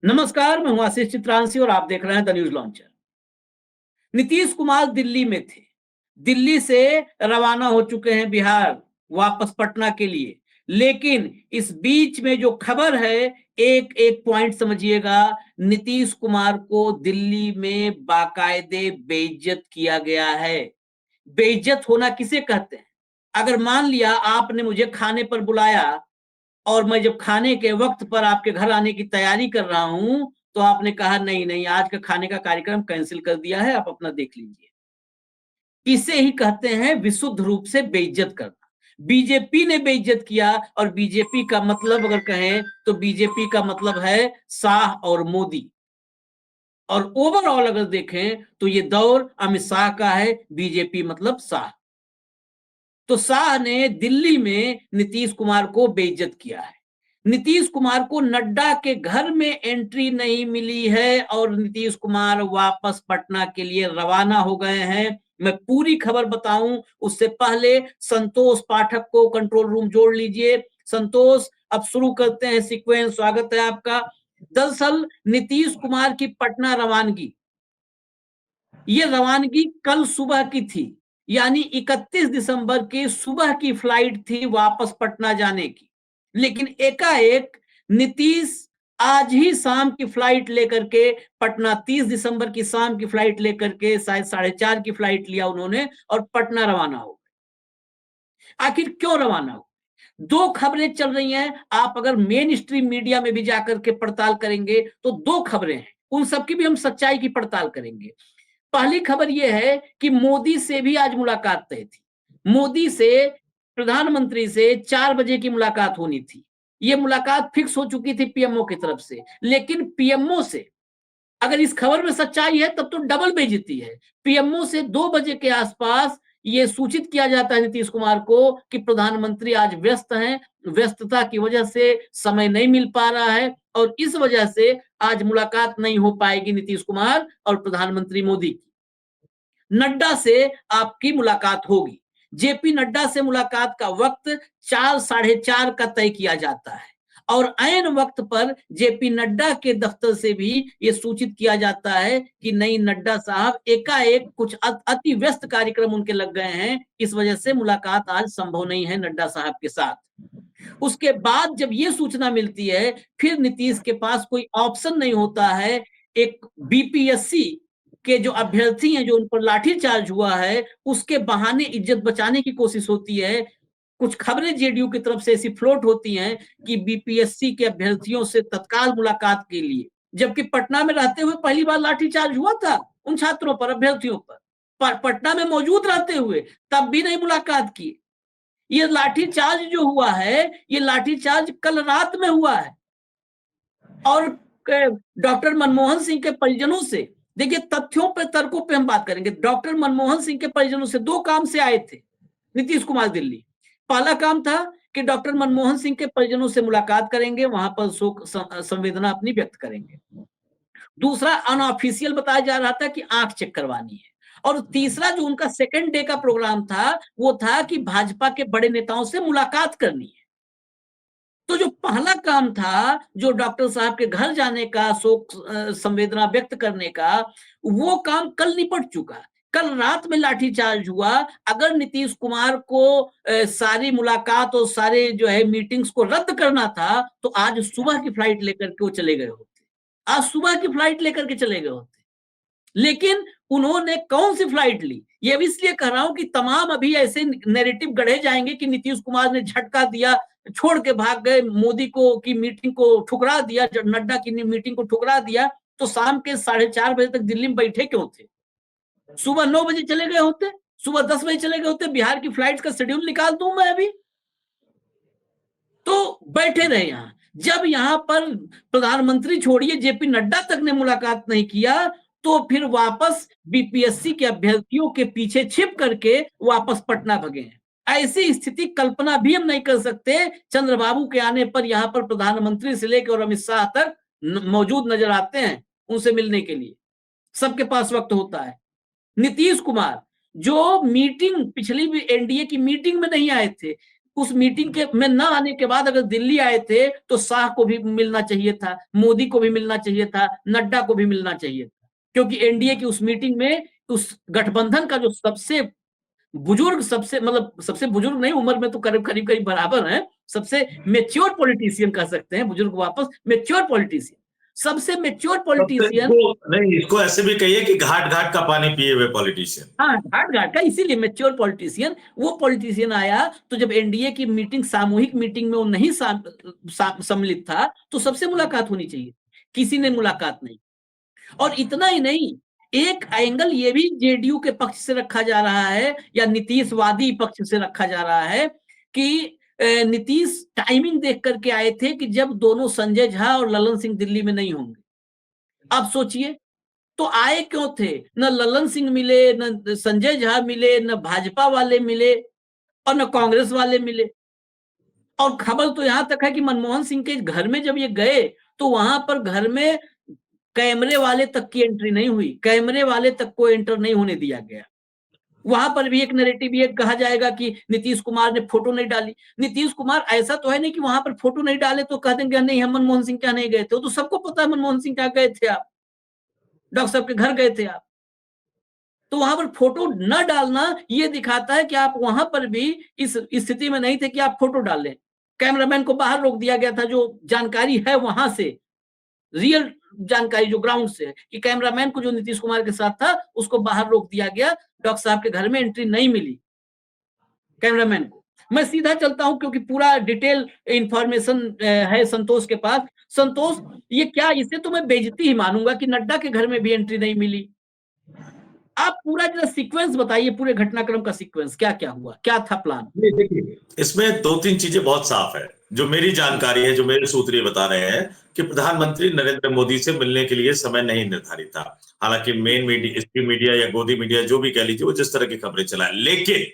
नमस्कार, मैं हूं आशीष चित्रांशी और आप देख रहे हैं the news launcher. Nitish Kumar Delhi में थे। दिल्ली से रवाना हो चुके हैं बिहार, वापस पटना के लिए। लेकिन इस बीच में जो खबर है, एक एक पॉइंट समझिएगा। नीतीश कुमार को दिल्ली में बाकायदे बेइज्जत किया गया है। बेइज्जत होना किसे कहते हैं? अगर मान लिया आपने मुझे खाने पर बुलाया और मैं जब खाने के वक्त पर आपके घर आने की तैयारी कर रहा हूं, तो आपने कहा नहीं नहीं, आज का खाने का कार्यक्रम कैंसिल कर दिया है, आप अपना देख लीजिए। इसे ही कहते हैं विशुद्ध रूप से बेइज्जत करना। बीजेपी ने बेइज्जत किया, और बीजेपी का मतलब अगर कहें तो बीजेपी का मतलब है शाह और मोदी। और ओवरऑल अगर देखें तो ये दौर अमित शाह का है, बीजेपी मतलब शाह। तो शाह ने दिल्ली में नीतीश कुमार को बेइज्जत किया है। नीतीश कुमार को नड्डा के घर में एंट्री नहीं मिली है और नीतीश कुमार वापस पटना के लिए रवाना हो गए हैं। मैं पूरी खबर बताऊं उससे पहले संतोष पाठक को कंट्रोल रूम जोड़ लीजिए। संतोष, अब शुरू करते हैं सीक्वेंस। स्वागत है आपका। दरअसल नीतीश कुमार की पटना रवानगी, ये रवानगी कल सुबह की थी, यानी 31 दिसंबर की सुबह की फ्लाइट थी वापस पटना जाने की। लेकिन एकाएक नीतीश आज ही शाम की फ्लाइट लेकर के पटना, 30 दिसंबर की शाम की फ्लाइट लेकर के, शायद 4:30 की फ्लाइट लिया उन्होंने और पटना रवाना हो गए। आखिर क्यों रवाना हो? दो खबरें चल रही हैं। आप अगर मेन स्ट्रीम मीडिया में भी जाकर के पड़ताल करेंगे तो दो खबरें हैं, उन सबकी भी हम सच्चाई की पड़ताल करेंगे। पहली खबर यह है कि मोदी से भी आज मुलाकात तय थी। मोदी से, प्रधानमंत्री से 4 बजे की मुलाकात होनी थी। यह मुलाकात फिक्स हो चुकी थी पीएमओ की तरफ से। लेकिन पीएमओ से, अगर इस खबर में सच्चाई है तब तो डबल बेइज्जती है। पीएमओ से 2 बजे के आसपास ये सूचित किया जाता है नीतीश कुमार को कि प्रधानमंत्री आज व्यस्त हैं, व्यस्तता की वजह से समय नहीं मिल पा रहा है और इस वजह से आज मुलाकात नहीं हो पाएगी नीतीश कुमार और प्रधानमंत्री मोदी की। नड्डा से आपकी मुलाकात होगी। जेपी नड्डा से मुलाकात का वक्त 4, 4:30 का तय किया जाता है और ऐन वक्त पर जेपी नड्डा के दफ्तर से भी ये सूचित किया जाता है कि नहीं, नड्डा साहब एकाएक कुछ अति व्यस्त कार्यक्रम उनके लग गए हैं, इस वजह से मुलाकात आज संभव नहीं है नड्डा साहब के साथ। उसके बाद जब ये सूचना मिलती है, फिर नीतीश के पास कोई ऑप्शन नहीं होता है। एक बीपीएससी के जो अभ्यर्थी हैं, जो उन पर लाठीचार्ज हुआ है, उसके बहाने इज्जत बचाने की कोशिश होती है। कुछ खबरें जेडीयू की तरफ से ऐसी फ्लोट होती हैं कि बीपीएससी के अभ्यर्थियों से तत्काल मुलाकात के लिए, जबकि पटना में रहते हुए पहली बार लाठीचार्ज हुआ था उन छात्रों पर, अभ्यर्थियों पर पटना में मौजूद रहते हुए तब भी नहीं मुलाकात की। ये लाठीचार्ज जो हुआ है, ये लाठीचार्ज कल रात में हुआ है। और डॉक्टर मनमोहन सिंह के परिजनों से, देखिए तथ्यों पे, तर्कों पे हम बात करेंगे। डॉक्टर मनमोहन सिंह के परिजनों से 2 काम से आए थे नीतीश कुमार दिल्ली। पहला काम था कि डॉक्टर मनमोहन सिंह के परिजनों से मुलाकात करेंगे, वहां पर शोक संवेदना अपनी व्यक्त करेंगे। दूसरा, अनऑफिशियल बताया जा रहा था कि आंख चेक करवानी है। और तीसरा जो उनका सेकंड डे का प्रोग्राम था, वो था कि भाजपा के बड़े नेताओं से मुलाकात करनी है। तो जो पहला काम था, जो डॉक्टर साहब के घर जाने का, शोक संवेदना व्यक्त करने का, वो काम कल निपट चुका। कल रात में लाठीचार्ज हुआ। अगर नीतीश कुमार को सारी मुलाकात और सारे जो है मीटिंग्स को रद्द करना था, तो आज सुबह की फ्लाइट लेकर के वो चले गए होते। आज सुबह की फ्लाइट लेकर के चले गए होते। लेकिन उन्होंने कौन सी फ्लाइट ली? ये भी इसलिए कह रहा हूं कि तमाम अभी ऐसे नैरेटिव गढ़े जाएंगे कि नीतीश कुमार ने झटका दिया, छोड़ के भाग गए, मोदी को की मीटिंग को ठुकरा दिया, नड्डा की मीटिंग को ठुकरा दिया। तो शाम के 4:30 बजे तक दिल्ली में बैठे क्यों थे? सुबह 9 बजे चले गए होते, सुबह 10 बजे चले गए होते। बिहार की फ्लाइट का शेड्यूल निकाल दूं मैं अभी। तो बैठे रहे यहां। जब यहां पर प्रधानमंत्री छोड़िए, जेपी नड्डा तक ने मुलाकात नहीं किया, तो फिर वापस बीपीएससी के अभ्यर्थियों के पीछे छिप करके वापस पटना भगे हैं। ऐसी स्थिति कल्पना भी हम नहीं कर सकते। चंद्रबाबू के आने पर यहां पर प्रधानमंत्री से लेकर और अमित शाह तक मौजूद नजर आते हैं उनसे मिलने के लिए। सबके पास वक्त होता है। नीतीश कुमार जो मीटिंग, पिछली भी एनडीए की मीटिंग में नहीं आए थे, उस मीटिंग के में न आने के बाद अगर दिल्ली आए थे तो शाह को भी मिलना चाहिए था, मोदी को भी मिलना चाहिए था, नड्डा को भी मिलना चाहिए था, क्योंकि एनडीए की उस मीटिंग में उस गठबंधन का जो सबसे बुजुर्ग, सबसे मतलब सबसे बुजुर्ग नहीं, उम्र में तो करीब करीब करीब बराबर है, सबसे मेच्योर पॉलिटिशियन कह सकते हैं, बुजुर्ग वापस मेच्योर पॉलिटिशियन, सबसे मेच्योर पॉलिटिशियन। नहीं, इसको ऐसे भी कहिए कि घाट घाट का पानी पिए हुए पॉलिटिशियन। हाँ, घाट घाट का, इसीलिए मेच्योर पॉलिटिशियन, वो पॉलिटिशियन आया। तो जब एनडीए की मीटिंग, सामूहिक मीटिंग में वो नहीं सम्मिलित था, तो सबसे मुलाकात होनी चाहिए, किसी ने मुलाकात नहीं। और इतना ही नहीं, एक एंगल ये भी जेडीयू के पक्ष से रखा जा रहा है या नीतीशवादी पक्ष से रखा जा रहा है कि नीतीश टाइमिंग देख करके आए थे कि जब दोनों संजय झा और ललन सिंह दिल्ली में नहीं होंगे। अब सोचिए, तो आए क्यों थे? न ललन सिंह मिले, न संजय झा मिले, न भाजपा वाले मिले और न कांग्रेस वाले मिले। और खबर तो यहां तक है कि मनमोहन सिंह के घर में जब ये गए तो वहां पर घर में कैमरे वाले तक की एंट्री नहीं हुई, कैमरे वाले तक को एंटर नहीं होने दिया गया। वहां पर भी एक नैरेटिव ये कहा जाएगा कि नीतीश कुमार ने फोटो नहीं डाली। नीतीश कुमार ऐसा तो है नहीं कि वहां पर फोटो नहीं डाले तो कह देंगे नहीं हम मनमोहन सिंह क्या नहीं गए थे, तो सबको पता है मनमोहन सिंह क्या गए थे, आप डॉक्टर साहब के घर गए थे आप। तो वहां पर फोटो न डालना ये दिखाता है कि आप वहां पर भी इस स्थिति में नहीं थे कि आप फोटो डाल लें। कैमरामैन को बाहर रोक दिया गया था, जो जानकारी है वहां से, रियल जानकारी जो ग्राउंड से है, कि कैमरामैन को जो नीतीश कुमार के साथ था उसको बाहर रोक दिया गया। डॉक्टर साहब के घर में एंट्री नहीं मिली कैमरामैन को। मैं सीधा चलता हूं क्योंकि पूरा डिटेल इंफॉर्मेशन है संतोष के पास। संतोष, ये क्या, इसे तो मैं बेइज्जती ही मानूंगा कि नड्डा के घर में भी एंट्री नहीं मिली। आप पूरा जरा सीक्वेंस बताइए, पूरे घटनाक्रम का सीक्वेंस, क्या क्या हुआ, क्या था प्लान? देखिए, इसमें दो तीन चीजें बहुत साफ है, जो मेरी जानकारी है, जो मेरे सूत्र ये बता रहे हैं कि प्रधानमंत्री नरेंद्र मोदी से मिलने के लिए समय नहीं निर्धारित था। हालांकि मेन मीडिया, स्ट्रीम मीडिया या गोदी मीडिया जो भी कह लीजिए, वो जिस तरह की खबरें चलाए, लेकिन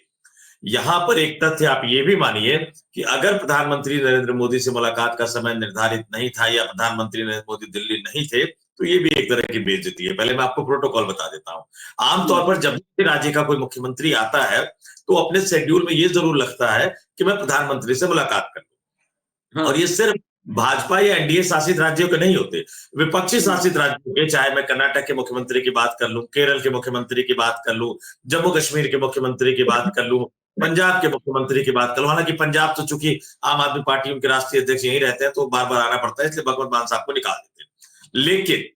यहां पर एक तथ्य आप ये भी मानिए कि अगर प्रधानमंत्री नरेंद्र मोदी से मुलाकात का समय निर्धारित नहीं था या प्रधानमंत्री नरेंद्र मोदी दिल्ली नहीं थे, तो ये भी एक तरह की बेइज्जती है। पहले मैं आपको प्रोटोकॉल बता देता हूं। आमतौर पर जब भी राज्य का कोई मुख्यमंत्री आता है तो अपने शेड्यूल में ये जरूर लगता है कि मैं प्रधानमंत्री से मुलाकात कर लूं। और ये सिर्फ भाजपा या एनडीए शासित राज्यों के नहीं होते, विपक्षी शासित राज्यों के, चाहे मैं कर्नाटक के मुख्यमंत्री की बात कर लूं, केरल के मुख्यमंत्री की बात कर लूं, जम्मू कश्मीर के मुख्यमंत्री की बात कर लूं, पंजाब के मुख्यमंत्री की बात कर लूं। हालांकि पंजाब तो चूंकि आम आदमी पार्टी उनके राष्ट्रीय अध्यक्ष यहीं रहते हैं तो बार बार आना पड़ता है, इसलिए भगवंत मान साहब को निकाल देते हैं। लेकिन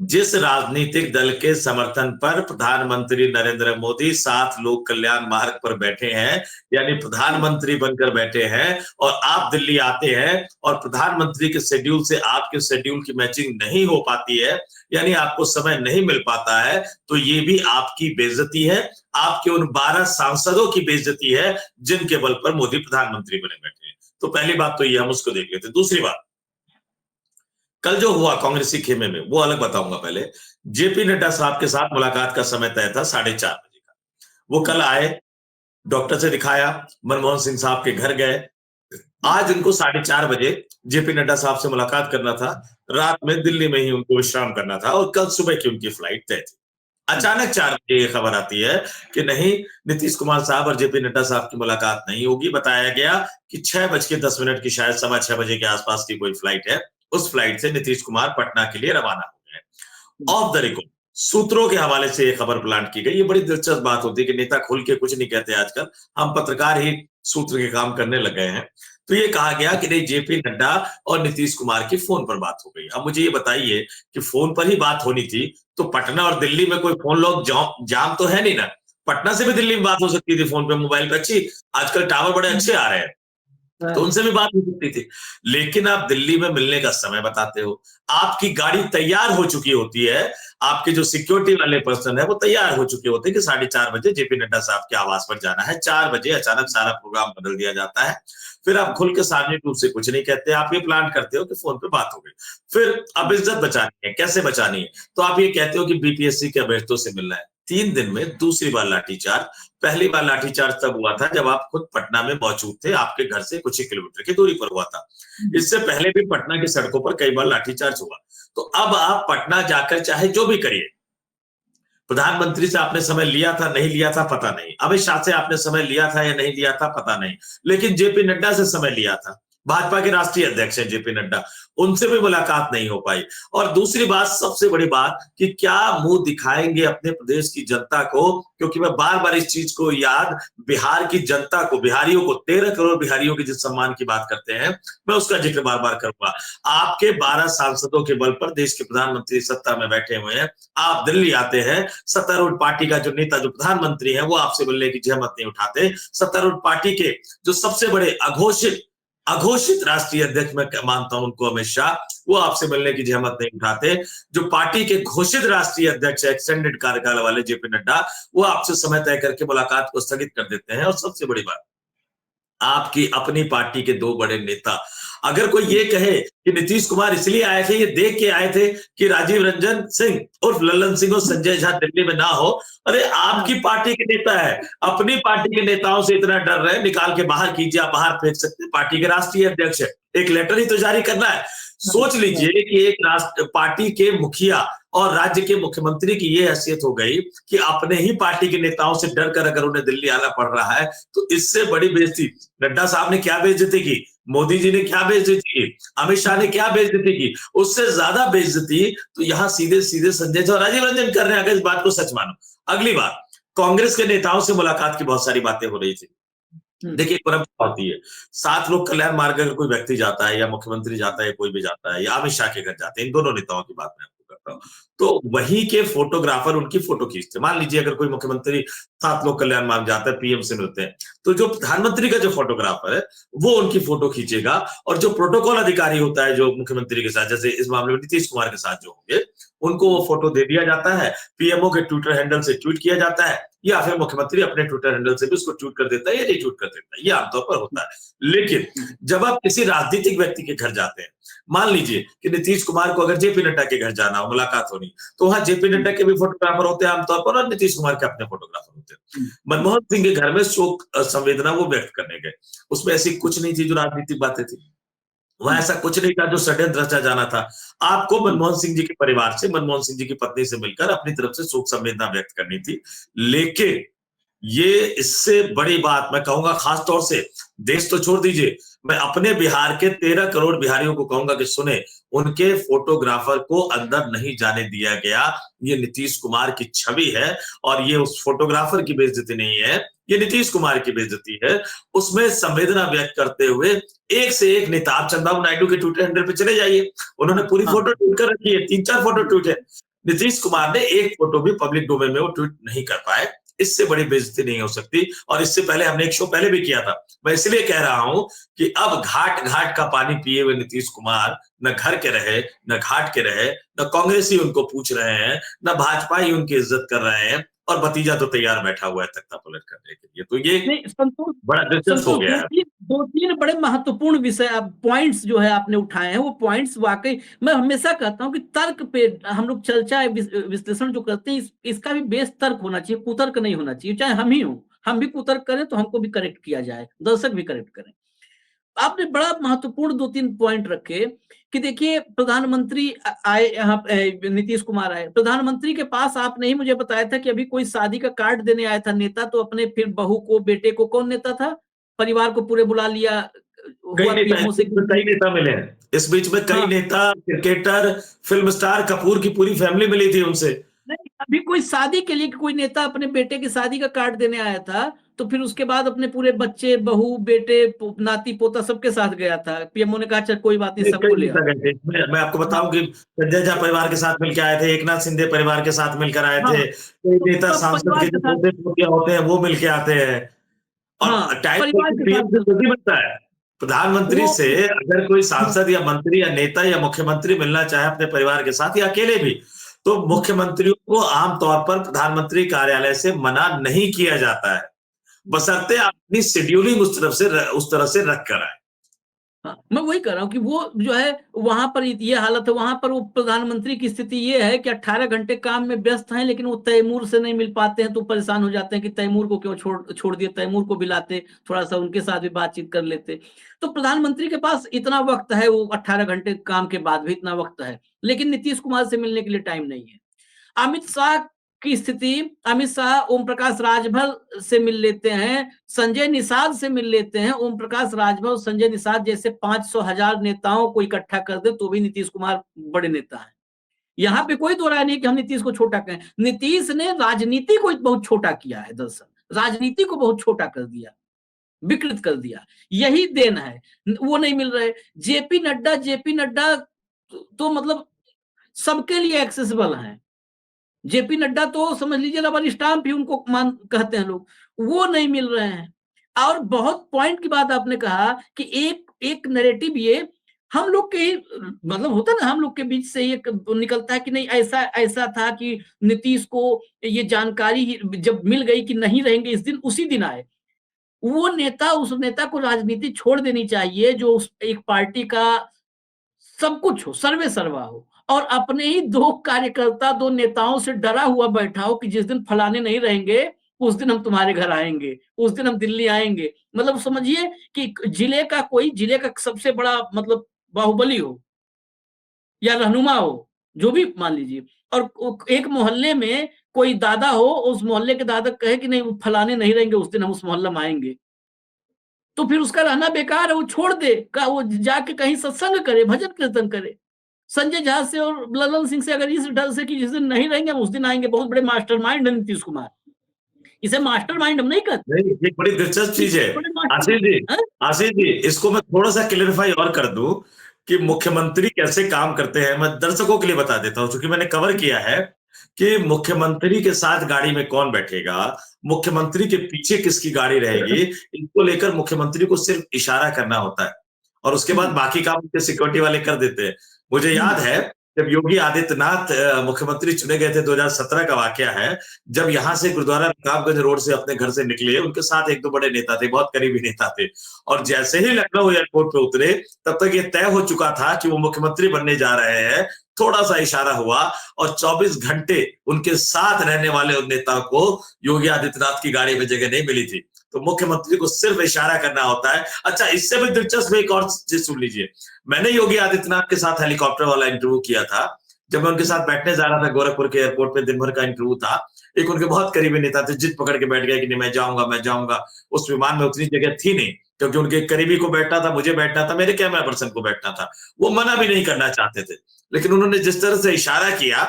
जिस राजनीतिक दल के समर्थन पर प्रधानमंत्री नरेंद्र मोदी 7 लोक कल्याण मार्ग पर बैठे हैं, यानी प्रधानमंत्री बनकर बैठे हैं, और आप दिल्ली आते हैं और प्रधानमंत्री के शेड्यूल से आपके शेड्यूल की मैचिंग नहीं हो पाती है, यानी आपको समय नहीं मिल पाता है, तो ये भी आपकी बेइज्जती है, आपके उन 12 सांसदों की बेइज्जती है जिनके बल पर मोदी प्रधानमंत्री बने बैठे हैं। तो पहली बात तो ये हम उसको देख लेते। दूसरी बात, कल जो हुआ कांग्रेसी खेमे में, वो अलग बताऊंगा। पहले जेपी नड्डा साहब के साथ मुलाकात का समय तय था 4:30 बजे का। वो कल आए, डॉक्टर से दिखाया, मनमोहन सिंह साहब के घर गए। आज उनको 4:30 बजे जेपी नड्डा साहब से मुलाकात करना था, रात में दिल्ली में ही उनको विश्राम करना था और कल सुबह की उनकी फ्लाइट तय थी। अचानक 4 बजे ये खबर आती है कि नहीं, नीतीश कुमार साहब और जेपी नड्डा साहब की मुलाकात नहीं होगी। बताया गया कि 6:10 की, शायद 6:15 बजे के आसपास की कोई फ्लाइट है, उस फ्लाइट से नीतीश कुमार पटना के लिए रवाना हो गए। ऑफ द रिकॉर्ड सूत्रों के हवाले से यह खबर प्लांट की गई। ये बड़ी दिलचस्प बात होती है कि नेता खुल के कुछ नहीं कहते आजकल, हम पत्रकार ही सूत्र के काम करने लग गए हैं। तो ये कहा गया कि नहीं, जेपी नड्डा और नीतीश कुमार की फोन पर बात हो गई। अब मुझे ये बताइए कि फोन पर ही बात होनी थी तो पटना और दिल्ली में कोई फोन लॉक जाम तो है नहीं ना। पटना से भी दिल्ली में बात हो सकती थी फोन पे, मोबाइल पे अच्छी, आजकल टावर बड़े अच्छे आ रहे हैं, तो उनसे भी बात हो सकती थी। लेकिन आप दिल्ली में मिलने का समय बताते हो, आपकी गाड़ी तैयार हो चुकी होती है, आपके जो सिक्योरिटी वाले पर्सन है वो तैयार हो चुके होते हैं कि 4:30 बजे जेपी नड्डा साहब के आवास पर जाना है। 4 बजे अचानक सारा प्रोग्राम बदल दिया जाता है। फिर आप खुल के सार्वजनिक रूप से कुछ नहीं कहते, आप ये प्लान करते हो कि फोन पे बात हो गई। फिर अब इज्जत बचानी है, कैसे बचानी है? तो आप ये कहते हो कि बीपीएससी के अभ्यर्थियों से मिलना है। 3 दिन में दूसरी बार लाठीचार्ज। पहली बार लाठीचार्ज तब हुआ था जब आप खुद पटना में मौजूद थे, आपके घर से कुछ ही किलोमीटर की दूरी पर हुआ था। इससे पहले भी पटना की सड़कों पर कई बार लाठीचार्ज हुआ। तो अब आप पटना जाकर चाहे जो भी करिए, प्रधानमंत्री से आपने समय लिया था, नहीं लिया था, पता नहीं। अमित शाह से आपने समय लिया था या नहीं लिया था, पता नहीं। लेकिन जेपी नड्डा से समय लिया था। भाजपा के राष्ट्रीय अध्यक्ष हैं जेपी नड्डा, उनसे भी मुलाकात नहीं हो पाई। और दूसरी बात, सबसे बड़ी बात, कि क्या मुंह दिखाएंगे अपने प्रदेश की जनता को, क्योंकि मैं बार बार इस चीज को याद, बिहार की जनता को, बिहारियों को, 13 करोड़ बिहारियों के जिस सम्मान की बात करते हैं, मैं उसका जिक्र बार बार करूंगा। आपके 12 सांसदों के बल पर देश के प्रधानमंत्री सत्ता में बैठे हुए हैं। आप दिल्ली आते हैं, सत्तारूढ़ पार्टी का जो नेता, जो प्रधानमंत्री है, वो आपसे मिलने की जहमत नहीं उठाते। सत्तारूढ़ पार्टी के जो सबसे बड़े अघोषित अघोषित राष्ट्रीय अध्यक्ष, मैं मानता हूं उनको, अमित शाह, वो आपसे मिलने की जहमत नहीं उठाते। जो पार्टी के घोषित राष्ट्रीय अध्यक्ष, एक्सटेंडेड कार्यकाल वाले जेपी नड्डा, वो आपसे समय तय करके मुलाकात को स्थगित कर देते हैं। और सबसे बड़ी बात, आपकी अपनी पार्टी के दो बड़े नेता, अगर कोई ये कहे कि नीतीश कुमार इसलिए आए थे, ये देख के आए थे कि राजीव रंजन सिंह उर्फ लल्लन सिंह और संजय झा दिल्ली में ना हो, अरे आपकी पार्टी के नेता है, अपनी पार्टी के नेताओं से इतना डर रहे, निकाल के बाहर कीजिए, आप बाहर फेंक सकते हैं। पार्टी के राष्ट्रीय अध्यक्ष है, एक लेटर ही तो जारी करना है। सोच लीजिए कि एक राष्ट्र पार्टी के मुखिया और राज्य के मुख्यमंत्री की ये हैसियत हो गई कि अपने ही पार्टी के नेताओं से डर कर अगर उन्हें दिल्ली आना पड़ रहा है, तो इससे बड़ी बेइज्जती नड्डा साहब ने क्या बेइज्जती की, मोदी जी ने क्या बेइज्जती की, अमित शाह ने क्या बेइज्जती की, उससे ज्यादा बेइज्जती तो यहाँ सीधे सीधे संजय झा और राजीव रंजन कर रहे हैं, अगर इस बात को सच मानो। अगली बात, कांग्रेस के नेताओं से मुलाकात की बहुत सारी बातें हो रही थी। देखिए, परंपरा होती है, 7 लोग कल्याण मार्ग अगर कोई व्यक्ति जाता है, या मुख्यमंत्री जाता है, कोई भी जाता है, या अमित शाह के घर जाते हैं, इन दोनों नेताओं की बात मैं आपको करता हूँ, तो वहीं के फोटोग्राफर उनकी फोटो खींचते। मान लीजिए अगर कोई मुख्यमंत्री 7 लोग कल्याण मार्ग जाता है, पीएम से मिलते हैं, तो जो प्रधानमंत्री का जो फोटोग्राफर है, वो उनकी फोटो खींचेगा। और जो प्रोटोकॉल अधिकारी होता है जो मुख्यमंत्री के साथ, जैसे इस मामले में नीतीश कुमार के साथ जो होंगे, उनको वो फोटो दे दिया जाता है, पीएमओ के ट्विटर हैंडल से ट्वीट किया जाता है, या फिर मुख्यमंत्री अपने ट्विटर हैंडल से भी उसको ट्वीट कर देता है या रीट्वीट कर देता है, ये आमतौर पर होता है। लेकिन जब आप किसी राजनीतिक व्यक्ति के घर जाते हैं, मान लीजिए कि नीतीश कुमार को अगर जेपी नड्डा के घर जाना हो, मुलाकात होनी, तो वहां जेपी नड्डा के भी फोटोग्राफर होते हैं आमतौर पर, और नीतीश कुमार के अपने फोटोग्राफर होते हैं। मनमोहन सिंह के घर में शोक संवेदना वो व्यक्त करने गए, उसमें ऐसी कुछ नहीं थी जो राजनीतिक बातें थी, वहां ऐसा कुछ नहीं था जो षड्यंत्र रचा जाना था। आपको मनमोहन सिंह जी के परिवार से, मनमोहन सिंह जी की पत्नी से मिलकर अपनी तरफ से शोक संवेदना व्यक्त करनी थी। लेकिन ये इससे बड़ी बात मैं कहूंगा, खास तौर से देश तो छोड़ दीजिए, मैं अपने बिहार के 13 करोड़ बिहारियों को कहूंगा कि सुने, उनके फोटोग्राफर को अंदर नहीं जाने दिया गया। ये नीतीश कुमार की छवि है, और ये उस फोटोग्राफर की बेइज्जती नहीं है, ये नीतीश कुमार की बेइज्जती है। उसमें संवेदना व्यक्त करते हुए एक से एक नेता, आप चंद्रबाबू नायडू के ट्विटर हैंडल पे चले जाइए, उन्होंने पूरी फोटो ट्वीट कर रखी है, 3-4 फोटो ट्वीट है। नीतीश कुमार ने एक फोटो भी पब्लिक डोमेन में वो ट्वीट नहीं कर पाए। इससे बड़ी बेइज्जती नहीं हो सकती। और इससे पहले हमने एक शो पहले भी किया था, मैं इसलिए कह रहा हूं कि अब घाट घाट का पानी पिए हुए नीतीश कुमार न घर के रहे, न घाट के रहे, न कांग्रेस ही उनको पूछ रहे हैं, न भाजपा ही उनकी इज्जत कर रहे हैं, और भतीजा तो तैयार बैठा हुआ है तख्ता पलट करने के लिए। तो ये नहीं संतोष, बड़ा दिलचस्प हो गया है। दो तीन बड़े महत्वपूर्ण विषय पॉइंट्स जो है आपने उठाए हैं, वो पॉइंट्स वाकई मैं हमेशा कहता हूं कि तर्क पे हम लोग चर्चा विश्लेषण जो करते हैं, इसका भी बेस तर्क होना चाहिए, कुतर्क नहीं होना चाहिए। चाहे हम ही हो, हम भी कुतर्क करें तो हमको भी करेक्ट किया जाए, दर्शक भी करेक्ट करें। आपने बड़ा महत्वपूर्ण 2-3 पॉइंट रखे कि देखिए, प्रधानमंत्री आए यहाँ, नीतीश कुमार आए, प्रधानमंत्री के पास आपने ही मुझे बताया था कि अभी कोई शादी का कार्ड देने आया था नेता, तो अपने फिर बहू को, बेटे को, कौन नेता था, परिवार को पूरे बुला लिया, कई नेता मिले हैं इस बीच में, कई नेता, क्रिकेटर, फिल्म स्टार, कपूर की पूरी फैमिली मिली थी उनसे। नहीं, अभी कोई शादी के लिए कोई नेता अपने बेटे की शादी का कार्ड देने आया था, तो फिर उसके बाद अपने पूरे बच्चे, बहू, बेटे, नाती पोता सबके साथ गया था। पीएमओ ने कहा चल कोई बात नहीं, सबको ले आओ। मैं आपको बताऊं कि संजय झा परिवार के साथ मिलकर आए थे, एकनाथ शिंदे परिवार के साथ मिलकर आए थे, कई नेता सांसद के जो पोते पोतियां होते हैं वो मिलके आते हैं। और टाइम बनता है प्रधानमंत्री से, अगर कोई सांसद या मंत्री या नेता या मुख्यमंत्री मिलना चाहे अपने परिवार के साथ या अकेले भी, तो मुख्यमंत्रियों को आमतौर पर प्रधानमंत्री कार्यालय से मना नहीं किया जाता है, बशर्ते अपनी शेड्यूलिंग उस तरह से रख कर आए। हाँ, मैं वही कह रहा हूँ कि वो जो है वहां पर ये हालत है, वहां पर वो प्रधानमंत्री की स्थिति ये है कि 18 घंटे काम में व्यस्त हैं, लेकिन वो तैमूर से नहीं मिल पाते हैं, तो परेशान हो जाते हैं कि तैमूर को क्यों छोड़ दिए, तैमूर को बुलाते, थोड़ा सा उनके साथ भी बातचीत कर लेते। तो प्रधानमंत्री के पास इतना वक्त है, वो 18 घंटे काम के बाद भी इतना वक्त है, लेकिन नीतीश कुमार से मिलने के लिए टाइम नहीं है। अमित शाह की स्थिति अमित शाह ओम प्रकाश राजभर से मिल लेते हैं, संजय निषाद से मिल लेते हैं। ओम प्रकाश राजभर और संजय निषाद जैसे 500,000 नेताओं को इकट्ठा कर दे तो भी नीतीश कुमार बड़े नेता है। यहाँ पे कोई दो राय नहीं कि हम नीतीश को छोटा कहें। नीतीश ने राजनीति को बहुत छोटा किया है, दरअसल राजनीति को बहुत छोटा कर दिया, विकृत कर दिया, यही देन है। वो नहीं मिल रहे। जेपी नड्डा तो मतलब सबके लिए एक्सेसिबल है। जेपी नड्डा तो समझ लीजिए रबर स्टाम्प ही उनको मान कहते हैं लोग, वो नहीं मिल रहे हैं। और बहुत पॉइंट की बात आपने कहा कि एक नैरेटिव ये हम लोग के मतलब होता ना, हम लोग के बीच से एक निकलता है कि नहीं ऐसा ऐसा था कि नीतीश को ये जानकारी जब मिल गई कि नहीं रहेंगे इस दिन, उसी दिन आए। वो नेता, उस नेता को राजनीति छोड़ देनी चाहिए जो उस एक पार्टी का सब कुछ हो, सर्वे सर्वा हो, और अपने ही दो कार्यकर्ता, दो नेताओं से डरा हुआ बैठा हो कि जिस दिन फलाने नहीं रहेंगे उस दिन हम तुम्हारे घर आएंगे, उस दिन हम दिल्ली आएंगे। मतलब समझिए कि जिले का सबसे बड़ा मतलब बाहुबली हो या रहनुमा हो, जो भी मान लीजिए, और एक मोहल्ले में कोई दादा हो, उस मोहल्ले के दादा कहे कि नहीं फलाने नहीं रहेंगे उस दिन हम उस मोहल्ला में आएंगे, तो फिर उसका रहना बेकार है। वो छोड़ दे, वो जाके कहीं सत्संग करे, भजन कीर्तन करे। संजय झा से और ललन सिंह से अगर इस डर से कि जिस दिन नहीं रहेंगे हम उस दिन आएंगे, बहुत बड़े मास्टरमाइंड है नीतीश कुमार, इसे मास्टरमाइंड हम नहीं कहते। नहीं, ये बड़ी दिलचस्प चीज है आशीष जी। आशीष जी, इसको मैं थोड़ा सा क्लियरिफाई और कर दूं कि मुख्यमंत्री कैसे काम करते हैं। मैं दर्शकों के लिए बता देता हूं, क्योंकि मैंने कवर किया है कि मुख्यमंत्री के साथ गाड़ी में कौन बैठेगा, मुख्यमंत्री के पीछे किसकी गाड़ी रहेगी, इसको लेकर मुख्यमंत्री को सिर्फ इशारा करना होता है और उसके बाद बाकी काम उसके सिक्योरिटी वाले कर देते हैं। मुझे याद है जब योगी आदित्यनाथ मुख्यमंत्री चुने गए थे, 2017 का वाकया है, जब यहां से गुरुद्वारा रकाबगंज रोड से अपने घर से निकले, उनके साथ एक दो बड़े नेता थे, बहुत करीबी नेता थे, और जैसे ही लखनऊ एयरपोर्ट पे उतरे तब तक ये तय हो चुका था कि वो मुख्यमंत्री बनने जा रहे हैं। थोड़ा सा इशारा हुआ और 24 घंटे उनके साथ रहने वाले उन नेताओं को योगी आदित्यनाथ की गाड़ी में जगह नहीं मिली थी। तो मुख्यमंत्री को सिर्फ इशारा करना होता है। अच्छा, इससे भी दिलचस्प एक और चीज सुन लीजिए। मैंने योगी आदित्यनाथ के साथ हेलीकॉप्टर वाला इंटरव्यू किया था। जब मैं उनके साथ बैठने जा रहा था गोरखपुर के एयरपोर्ट पे, दिन भर का इंटरव्यू था। एक उनके बहुत करीबी नेता थे, जिद पकड़ के बैठ गए कि नहीं मैं जाऊंगा। उस विमान में उतनी जगह थी नहीं, क्योंकि उनके करीबी को बैठना था, मुझे बैठना था, मेरे कैमरा पर्सन को बैठना था। वो मना भी नहीं करना चाहते थे, लेकिन उन्होंने जिस तरह से इशारा किया,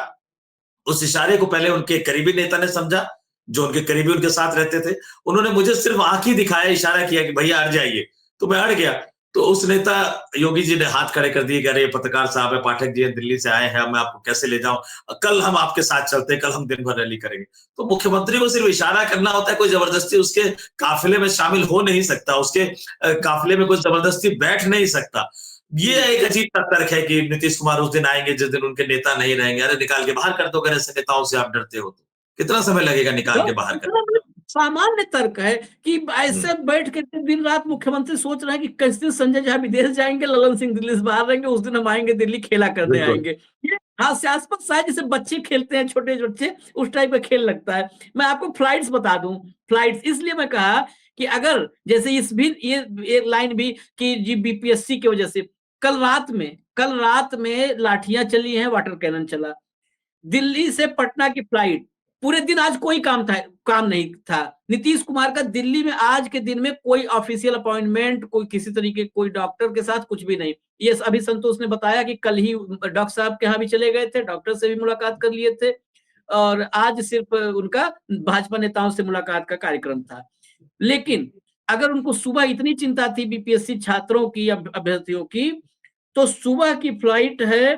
उस इशारे को पहले उनके करीबी नेता ने समझा, जो उनके करीबी उनके साथ रहते थे। उन्होंने मुझे सिर्फ आंख ही दिखाया, इशारा किया कि भैया हट जाइए, तो मैं हट गया। तो उस नेता योगी जी ने हाथ खड़े कर दिए कि अरे पत्रकार साहब है, पाठक जी दिल्ली से आए हैं, मैं आपको कैसे ले जाऊं, कल हम आपके साथ चलते हैं, कल हम दिन भर रैली करेंगे। तो मुख्यमंत्री को सिर्फ इशारा करना होता है, कोई जबरदस्ती उसके काफिले में शामिल हो नहीं सकता, उसके काफिले में कोई जबरदस्ती बैठ नहीं सकता। ये एक अजीब सा तर्क है कि नीतीश कुमार उस दिन आएंगे जिस दिन उनके नेता नहीं रहेंगे। अरे निकाल के बाहर कर दो, अगर ऐसे नेताओं से आप डरते हो तो कितना समय लगेगा निकाल के बाहर कर। सामान्य तर्क है कि ऐसे बैठ के दिन रात मुख्यमंत्री सोच रहे हैं कि किस दिन संजय झा विदेश जाएंगे, ललन सिंह दिल्ली से बाहर रहेंगे, उस दिन हम आएंगे दिल्ली, खेला करने आएंगे। ये हास्यास्पद सा है, जैसे बच्चे खेलते हैं छोटे बच्चे, उस टाइप का खेल लगता है। मैं आपको फ्लाइट्स बता दूं, फ्लाइट्स इसलिए मैं कहा कि अगर जैसे इस भी ये लाइन भी कि जी बीपीएससी की वजह से कल रात में लाठियां चली हैं, वाटर कैनन चला। दिल्ली से पटना की फ्लाइट, पूरे दिन आज कोई काम नहीं था। नीतीश कुमार का दिल्ली में आज के दिन में कोई ऑफिशियल अपॉइंटमेंट, कोई किसी तरीके कोई डॉक्टर के साथ कुछ भी नहीं। ये अभी संतोष ने बताया कि कल ही डॉक्टर साहब के यहाँ भी चले गए थे, डॉक्टर से भी मुलाकात कर लिए थे, और आज सिर्फ उनका भाजपा नेताओं से मुलाकात का कार्यक्रम था। लेकिन अगर उनको सुबह इतनी चिंता थी बीपीएससी छात्रों की, अभ्यर्थियों की, तो सुबह की फ्लाइट है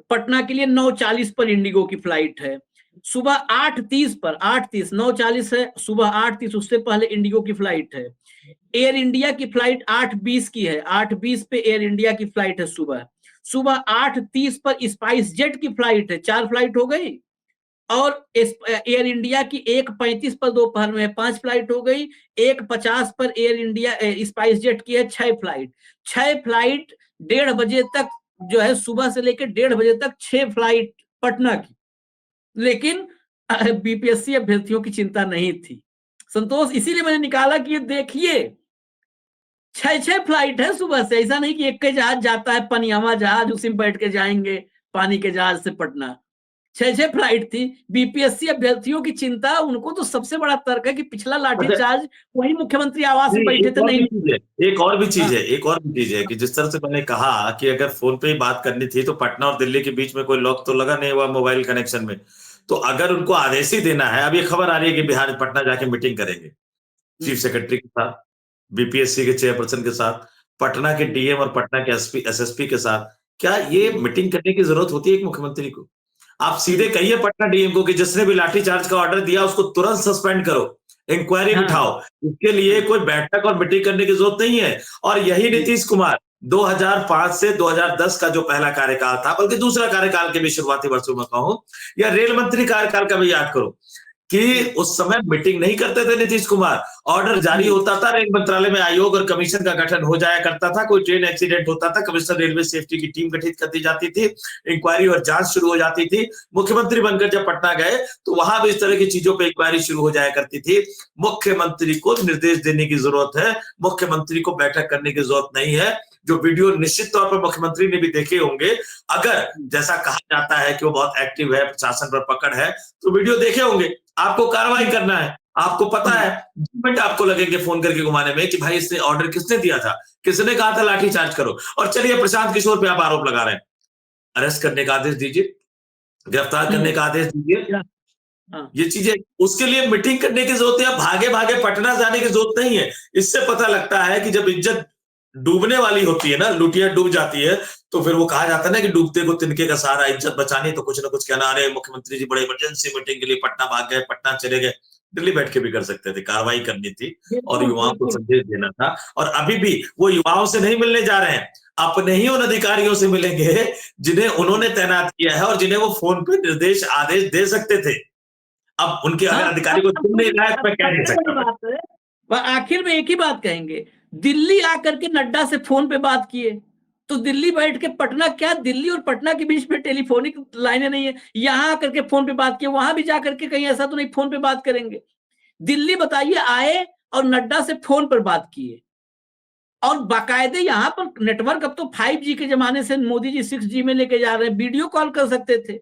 पटना के लिए 9:40 पर इंडिगो की फ्लाइट है। सुबह 8:30 पर, 8:30, 9:40 है, सुबह 8:30, उससे पहले इंडिगो की फ्लाइट है। एयर इंडिया की फ्लाइट 8:20 की है, 8:20 पे एयर इंडिया की फ्लाइट है सुबह 8:30 पर स्पाइस जेट की फ्लाइट है, 4 फ्लाइट हो गई। और एयर इंडिया की 1:35 पर दोपहर में 5 फ्लाइट हो गई। 1:50 पर एयर इंडिया स्पाइस जेट की है 6 फ्लाइट। 6 फ्लाइट 1:30 बजे तक जो है, सुबह से लेकर 1:30 बजे तक 6 फ्लाइट पटना की। लेकिन बीपीएससी अभ्यर्थियों की चिंता नहीं थी संतोष, इसीलिए मैंने निकाला कि ये देखिए 6 फ्लाइट है सुबह से। ऐसा नहीं कि एक के जहाज जाता है, पनियामा जहाज, उसी में बैठ के जाएंगे पानी के जहाज से पटना। 6 फ्लाइट थी। बीपीएससी अभ्यर्थियों की चिंता, उनको तो सबसे बड़ा तर्क है कि पिछला लाठीचार्ज वही मुख्यमंत्री आवास में बैठे थे, नहीं। एक और भी चीज है कि जिस तरह से मैंने कहा कि अगर फोन पे ही बात करनी थी तो पटना और दिल्ली के बीच में कोई लॉक तो लगा नहीं हुआ मोबाइल कनेक्शन में। तो अगर उनको आदेश ही देना है, अब ये खबर आ रही है कि बिहार पटना जाके मीटिंग करेंगे चीफ सेक्रेटरी के साथ, बीपीएससी के चेयरपर्सन के साथ, पटना के डीएम और पटना के एसएसपी के साथ। क्या ये मीटिंग करने की जरूरत होती है एक मुख्यमंत्री को? आप सीधे कहिए पटना डीएम को कि जिसने भी लाठीचार्ज का ऑर्डर दिया उसको तुरंत सस्पेंड करो, इंक्वायरी बिठाओ। इसके लिए कोई बैठक और मीटिंग करने की जरूरत नहीं है। और यही नीतीश कुमार 2005 से 2010 का जो पहला कार्यकाल था, बल्कि दूसरा कार्यकाल के भी शुरुआती वर्षों में कहूं, या रेल मंत्री कार्यकाल का भी याद करो कि उस समय मीटिंग नहीं करते थे नीतीश कुमार। ऑर्डर जारी होता था, रेल मंत्रालय में आयोग और कमीशन का गठन हो जाया करता था, कोई ट्रेन एक्सीडेंट होता था, कमिश्नर रेलवे सेफ्टी की टीम गठित कर दी जाती थी, इंक्वायरी और जांच शुरू हो जाती थी। मुख्यमंत्री बनकर जब पटना गए तो वहां भी इस तरह की चीजों पर इंक्वायरी शुरू हो जाया करती थी। मुख्यमंत्री को निर्देश देने की जरूरत है, मुख्यमंत्री को बैठक करने की जरूरत नहीं है। जो वीडियो निश्चित तौर पर मुख्यमंत्री ने भी देखे होंगे, अगर जैसा कहा जाता है कि वो बहुत एक्टिव है, प्रशासन पर पकड़ है, तो वीडियो देखे होंगे। आपको कार्रवाई करना है, आपको पता है, मिनट आपको लगेंगे फोन करके घुमाने में कि भाई इसने ऑर्डर किसने दिया था, किसने कहा था लाठीचार्ज करो। और चलिए प्रशांत किशोर पे आप आरोप लगा रहे हैं, अरेस्ट करने का आदेश दीजिए, गिरफ्तार करने का आदेश दीजिए। ये चीजें, उसके लिए मीटिंग करने की जरूरत है, भागे भागे पटना जाने की जरूरत नहीं है। इससे पता लगता है कि जब इज्जत डूबने वाली होती है ना, लुटिया डूब जाती है, तो फिर वो कहा जाता है ना कि डूबते को तिनके का सहारा, इज्जत बचानी तो कुछ ना कुछ कहना। अरे मुख्यमंत्री जी बड़े इमरजेंसी मीटिंग के लिए पटना भाग गए, पटना चले गए। दिल्ली बैठ के भी कर सकते थे, कार्रवाई करनी थी और युवाओं को संदेश देना था। और अभी भी वो युवाओं से नहीं मिलने जा रहे हैं, अपने ही उन अधिकारियों से मिलेंगे जिन्हें उन्होंने तैनात किया है और जिन्हें वो फोन पे निर्देश आदेश दे सकते थे। अब उनके अगर अधिकारी को सुन नहीं रहा है तो मैं क्या दे सकता? आखिर में एक ही बात कहेंगे, दिल्ली आकर के नड्डा से फोन पे बात किए, तो दिल्ली बैठ के पटना, क्या दिल्ली और पटना के बीच में टेलीफोनिक लाइनें नहीं है? यहां आकर के फोन पे बात किए, वहां भी जाकर के कहीं ऐसा तो नहीं फोन पे बात करेंगे? दिल्ली बताइए आए और नड्डा से फोन पर बात किए, और बाकायदे यहाँ पर नेटवर्क, अब तो 5G के जमाने से मोदी जी 6G में लेके जा रहे हैं, वीडियो कॉल कर सकते थे।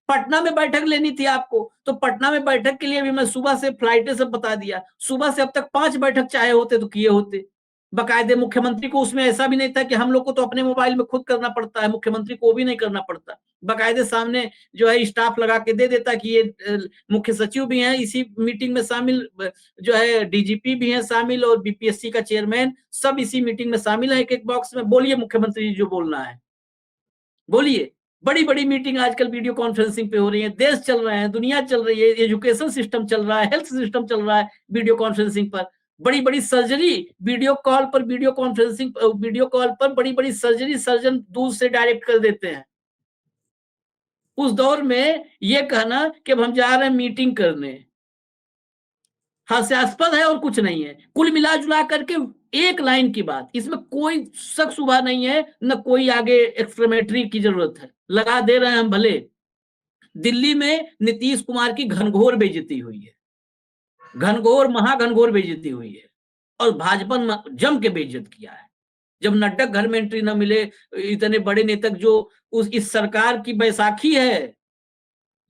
पटना में बैठक लेनी थी आपको, तो पटना में बैठक के लिए भी मैं सुबह से फ्लाइटें सब बता दिया, सुबह से अब तक 5 बैठक चाहे होते तो किए होते। बाकायदे मुख्यमंत्री को उसमें ऐसा भी नहीं था कि हम लोग को तो अपने मोबाइल में खुद करना पड़ता है, मुख्यमंत्री को भी नहीं करना पड़ता। बाकायदे सामने जो है स्टाफ लगा के दे देता कि ये मुख्य सचिव भी हैं इसी मीटिंग में शामिल, जो है डीजीपी भी हैं शामिल, और बीपीएससी का चेयरमैन, सब इसी मीटिंग में शामिल है। एक एक बॉक्स में बोलिए मुख्यमंत्री जी जो बोलना है बोलिए। बड़ी बड़ी मीटिंग आजकल वीडियो कॉन्फ्रेंसिंग पे हो रही है, देश चल रहे हैं, दुनिया चल रही है, एजुकेशन सिस्टम चल रहा है, हेल्थ सिस्टम चल रहा है वीडियो कॉन्फ्रेंसिंग पर। बड़ी बड़ी सर्जरी वीडियो कॉल पर, वीडियो कॉन्फ्रेंसिंग वीडियो कॉल पर बड़ी बड़ी सर्जरी सर्जन दूर से डायरेक्ट कर देते हैं। उस दौर में ये कहना कि हम जा रहे हैं मीटिंग करने, हास्यास्पद है और कुछ नहीं है। कुल मिला जुला करके एक लाइन की बात, इसमें कोई शक शुबा नहीं है, न कोई आगे एक्सप्लेनेटरी की जरूरत है, लगा दे रहे हैं हम भले। दिल्ली में नीतीश कुमार की घनघोर बेइज्जती हुई है, घनघोर महाघनघोर बेइज्जती हुई है, और भाजपा ने जम के बेइज्जत किया है। जब नड्डा घर में एंट्री न मिले, इतने बड़े नेता जो इस सरकार की बैसाखी है,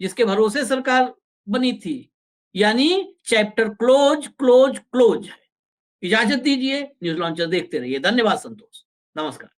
जिसके भरोसे सरकार बनी थी, यानी चैप्टर क्लोज क्लोज क्लोज है। इजाजत दीजिए, न्यूज लॉन्चर देखते रहिए। धन्यवाद संतोष, नमस्कार।